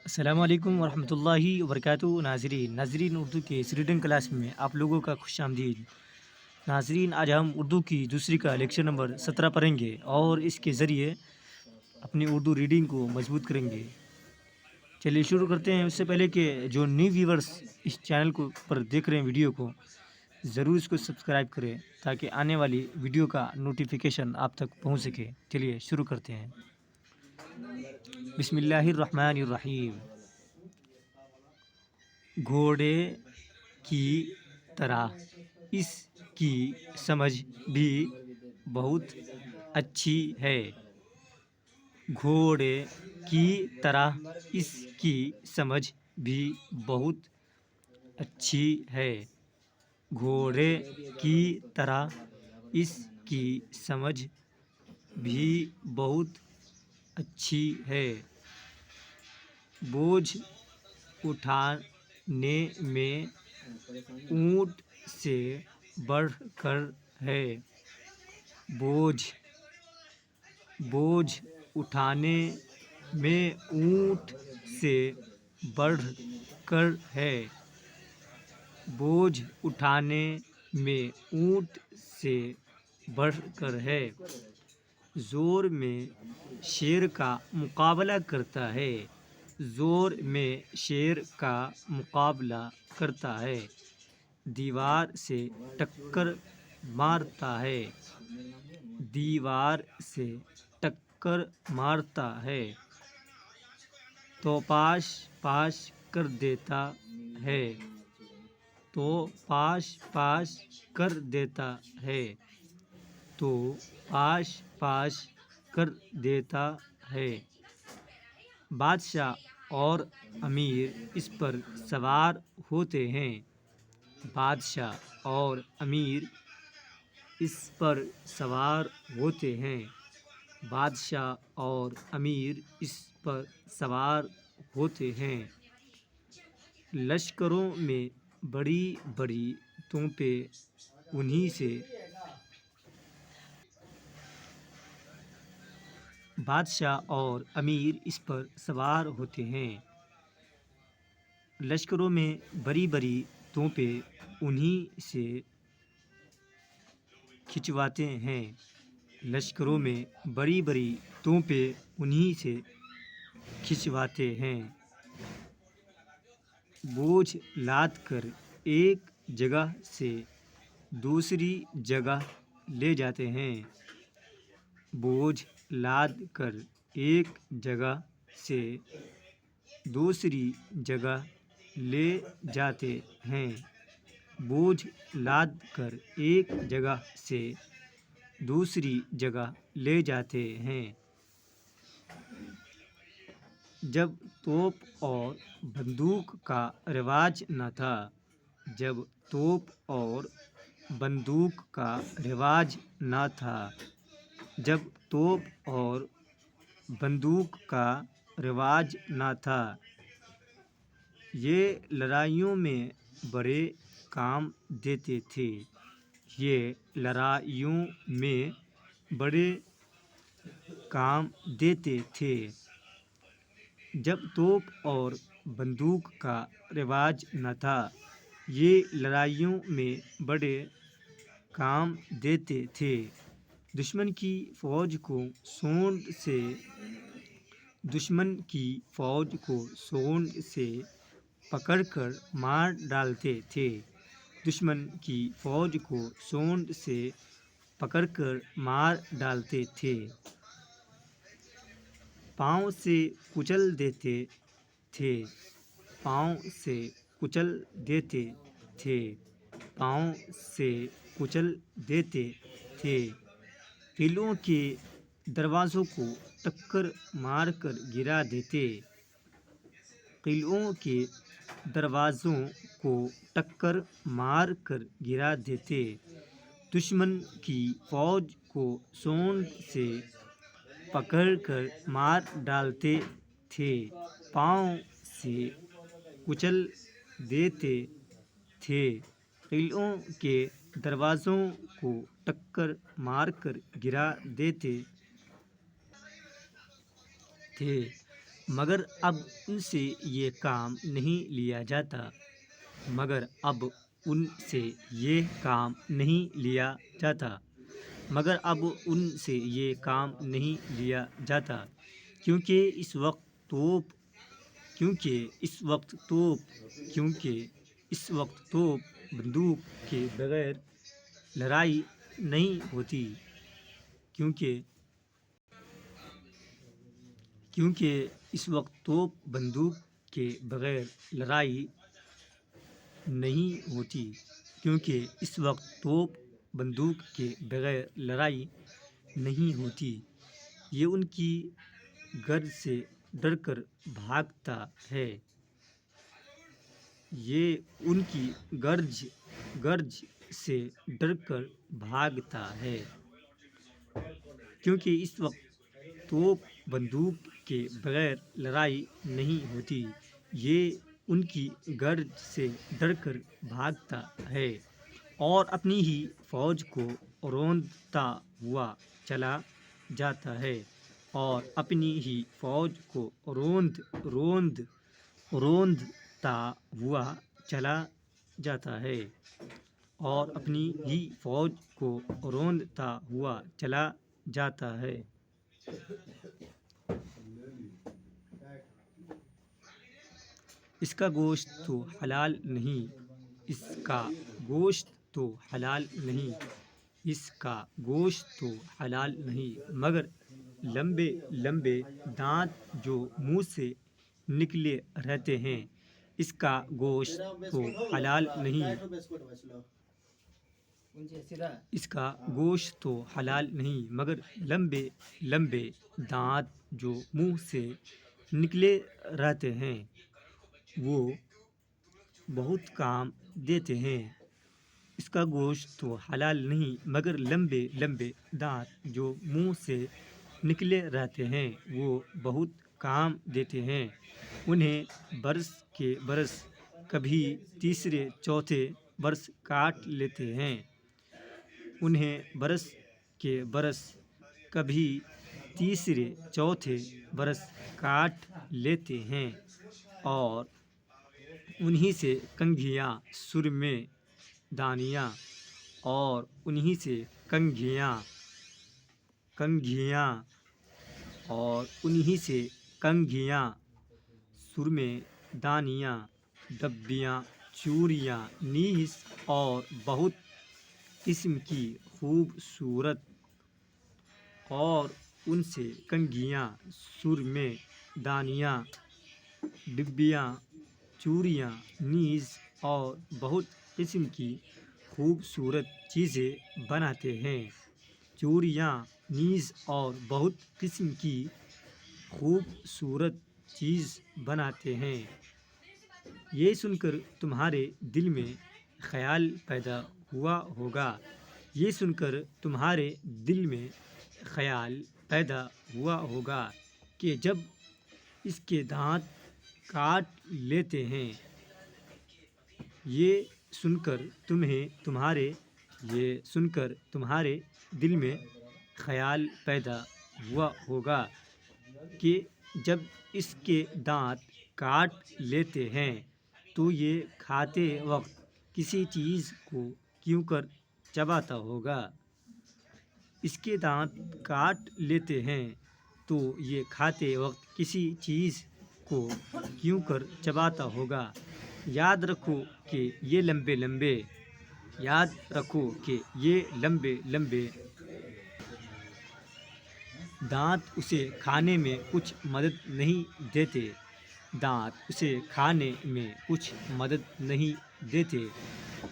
السلام علیکم ورحمۃ اللہ وبرکاتہ ناظرین اردو کے اس ریڈنگ کلاس میں آپ لوگوں کا خوش آمدید ناظرین، آج ہم اردو کی دوسری کا لیکچر نمبر 17 پڑھیں گے اور اس کے ذریعے اپنی اردو ریڈنگ کو مضبوط کریں گے۔ چلیے شروع کرتے ہیں۔ اس سے پہلے کہ جو نیو ویورز اس چینل کو پر دیکھ رہے ہیں ویڈیو کو، ضرور اس کو سبسکرائب کریں تاکہ آنے والی ویڈیو کا نوٹیفیکیشن آپ تک پہنچ سکے۔ چلیے شروع کرتے ہیں۔ بسم اللہ الرحمن الرحیم۔ گھوڑے کی طرح اس کی سمجھ بھی بہت اچھی ہے۔ گھوڑے کی طرح اس کی سمجھ بھی بہت اچھی ہے۔ گھوڑے کی طرح اس کی سمجھ بھی بہت اچھی ہے۔ بوجھ اٹھانے میں اونٹ سے بڑھ کر ہے۔ بوجھ اٹھانے میں اونٹ سے بڑھ کر ہے۔ بوجھ اٹھانے میں اونٹ سے بڑھ کر ہے۔ زور میں شیر کا مقابلہ کرتا ہے۔ زور میں شیر کا مقابلہ کرتا ہے۔ دیوار سے ٹکر مارتا ہے۔ دیوار سے ٹکر مارتا ہے۔ تو پاش پاش کر دیتا ہے۔ تو پاش پاش کر دیتا ہے۔ تو پاش پاش کر دیتا ہے۔ بادشاہ اور امیر اس پر سوار ہوتے ہیں۔ بادشاہ اور امیر اس پر سوار ہوتے ہیں۔ بادشاہ اور امیر اس پر سوار ہوتے ہیں۔ لشکروں میں بڑی بڑی توپیں انہی سے بادشاہ اور امیر اس پر سوار ہوتے ہیں۔ لشکروں میں بڑی بڑی توپیں انہی سے کھنچواتے ہیں۔ لشکروں میں بڑی بڑی توپیں انہی سے کھنچواتے ہیں۔ بوجھ لاد کر ایک جگہ سے دوسری جگہ لے جاتے ہیں۔ بوجھ لاد کر ایک جگہ سے دوسری جگہ لے جاتے ہیں۔ بوجھ لاد کر ایک جگہ سے دوسری جگہ لے جاتے ہیں۔ جب توپ اور بندوق کا رواج نہ تھا۔ جب توپ اور بندوق کا رواج نہ تھا۔ جب توپ اور بندوق کا رواج نہ تھا۔ یہ لڑائیوں میں بڑے کام دیتے تھے۔ یہ لڑائیوں میں بڑے کام دیتے تھے۔ جب توپ اور بندوق کا رواج نہ تھا۔ یہ لڑائیوں میں بڑے کام دیتے تھے۔ دشمن کی فوج کو سونڈ سے پکڑ کر مار ڈالتے تھے۔ دشمن کی فوج کو سونڈ سے پکڑ کر مار ڈالتے تھے۔ پاؤں سے کچل دیتے تھے۔ پاؤں سے کچل دیتے تھے۔ پاؤں سے کچل دیتے تھے۔ قلعوں کے دروازوں کو ٹکر مار کر گرا دیتے۔ قلعوں کے دروازوں کو ٹکر مار کر گرا دیتے۔ دشمن کی فوج کو سونڈ سے پکڑ کر مار ڈالتے تھے۔ پاؤں سے کچل دیتے تھے۔ قلعوں کے دروازوں کو ٹکر مار کر گرا دیتے تھے۔ مگر اب ان سے یہ کام نہیں لیا جاتا مگر اب ان سے یہ کام نہیں لیا جاتا مگر اب ان سے یہ کام نہیں لیا جاتا کیونکہ اس وقت توپ بندوق کے بغیر لڑائی نہیں ہوتی کیونکہ اس وقت توپ بندوق کے بغیر لڑائی نہیں ہوتی کیونکہ اس وقت توپ بندوق کے بغیر لڑائی نہیں ہوتی یہ ان کی گرج سے ڈر کر بھاگتا ہے کیونکہ اس وقت توپ بندوق کے بغیر لڑائی نہیں ہوتی یہ ان کی گرج سے ڈر کر بھاگتا ہے اور اپنی ہی فوج کو روندتا ہوا چلا جاتا ہے اس کا گوشت تو حلال نہیں مگر لمبے لمبے دانت جو منہ سے نکلے رہتے ہیں اس کا گوشت تو حلال نہیں مگر لمبے لمبے دانت جو منہ سے نکلے رہتے ہیں وہ بہت کام دیتے ہیں اس کا گوشت تو حلال نہیں مگر لمبے لمبے دانت جو منہ سے نکلے رہتے ہیں وہ بہت کام دیتے ہیں انہیں برس کے برس کبھی تیسرے چوتھے برس کاٹ لیتے ہیں اور انہی سے کنگھیاں سرمے دانیاں ڈبیاں چوڑیاں نیز اور بہت قسم کی خوبصورت اور ان سے کنگھیاں سرمے دانیاں ڈبیاں چوڑیاں نیز اور بہت قسم کی خوبصورت چیزیں بناتے ہیں یہ سن کر تمہارے دل میں خیال پیدا ہوا ہوگا کہ جب اس کے دانت کاٹ لیتے ہیں یہ سن کر تمہارے دل میں خیال پیدا ہوا ہوگا کہ جب اس کے دانت کاٹ لیتے ہیں تو یہ کھاتے وقت کسی چیز کو کیوں کر چباتا ہوگا اس کے دانت کاٹ لیتے ہیں تو یہ کھاتے وقت کسی چیز کو کیوں کر چباتا ہوگا یاد رکھو کہ یہ لمبے لمبے دانت اسے کھانے میں کچھ مدد نہیں دیتے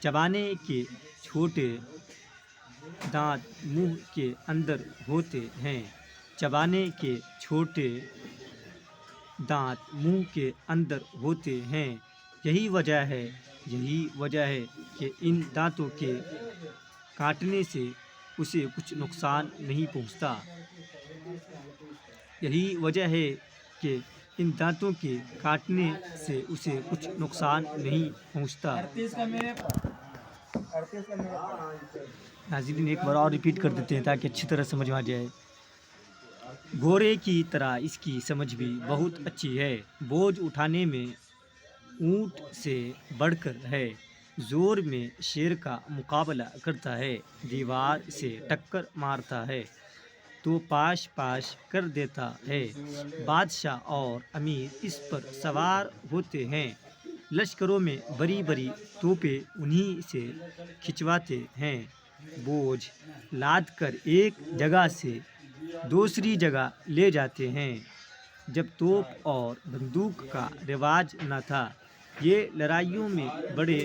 چبانے کے چھوٹے دانت منہ کے اندر ہوتے ہیں یہی وجہ ہے کہ ان دانتوں کے کاٹنے سے اسے کچھ نقصان نہیں پہنچتا ناظرین ایک بار اور ریپیٹ کر دیتے ہیں تاکہ اچھی طرح سمجھ میں آ جائے گھوڑے کی طرح اس کی سمجھ بھی بہت اچھی ہے، بوجھ اٹھانے میں اونٹ سے بڑھ کر ہے، زور میں شیر کا مقابلہ کرتا ہے، دیوار سے ٹکر مارتا ہے تو پاش پاش کر دیتا ہے، بادشاہ اور امیر اس پر سوار ہوتے ہیں، لشکروں میں بڑی بڑی توپیں انہی سے کھنچواتے ہیں، بوجھ لاد کر ایک جگہ سے دوسری جگہ لے جاتے ہیں۔ جب توپ اور بندوق کا رواج نہ تھا، یہ لڑائیوں میں بڑے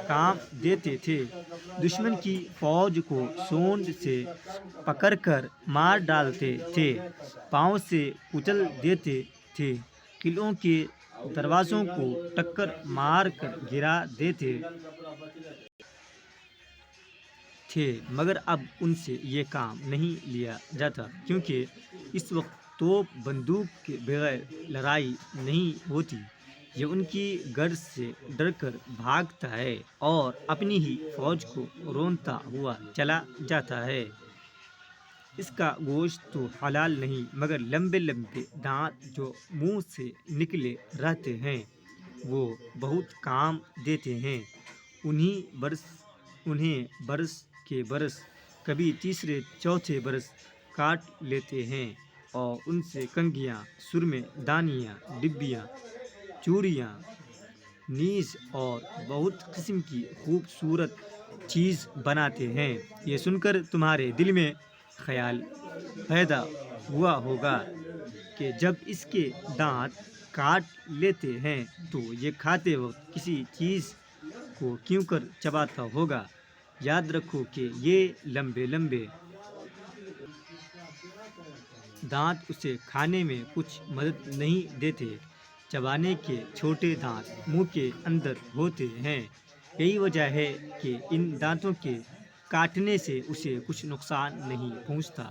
کام دیتے تھے، دشمن کی فوج کو سونڈ سے پکڑ کر مار ڈالتے تھے، پاؤں سے کچل دیتے تھے، قلعوں کے دروازوں کو ٹکر مار کر گرا دیتے تھے، مگر اب ان سے یہ کام نہیں لیا جاتا، کیونکہ اس وقت توپ بندوق کے بغیر لڑائی نہیں ہوتی، یہ ان کی غرض سے ڈر کر بھاگتا ہے اور اپنی ہی فوج کو رونتا ہوا چلا جاتا ہے۔ اس کا گوشت تو حلال نہیں، مگر لمبے لمبے دانت جو منہ سے نکلے رہتے ہیں وہ بہت کام دیتے ہیں، انہیں برس کے برس، کبھی تیسرے چوتھے برس کاٹ لیتے ہیں اور ان سے کنگھیاں، سرمے دانیاں، ڈبیاں، چوڑیاں، نیز اور بہت قسم کی خوبصورت چیز بناتے ہیں۔ یہ سن کر تمہارے دل میں خیال پیدا ہوا ہوگا کہ جب اس کے دانت کاٹ لیتے ہیں تو یہ کھاتے وقت کسی چیز کو کیوں کر چباتا ہوگا۔ یاد رکھو کہ یہ لمبے لمبے دانت اسے کھانے میں کچھ مدد نہیں دیتے، چبانے کے چھوٹے دانت منہ کے اندر ہوتے ہیں، یہی وجہ ہے کہ ان دانتوں کے کاٹنے سے اسے کچھ نقصان نہیں پہنچتا۔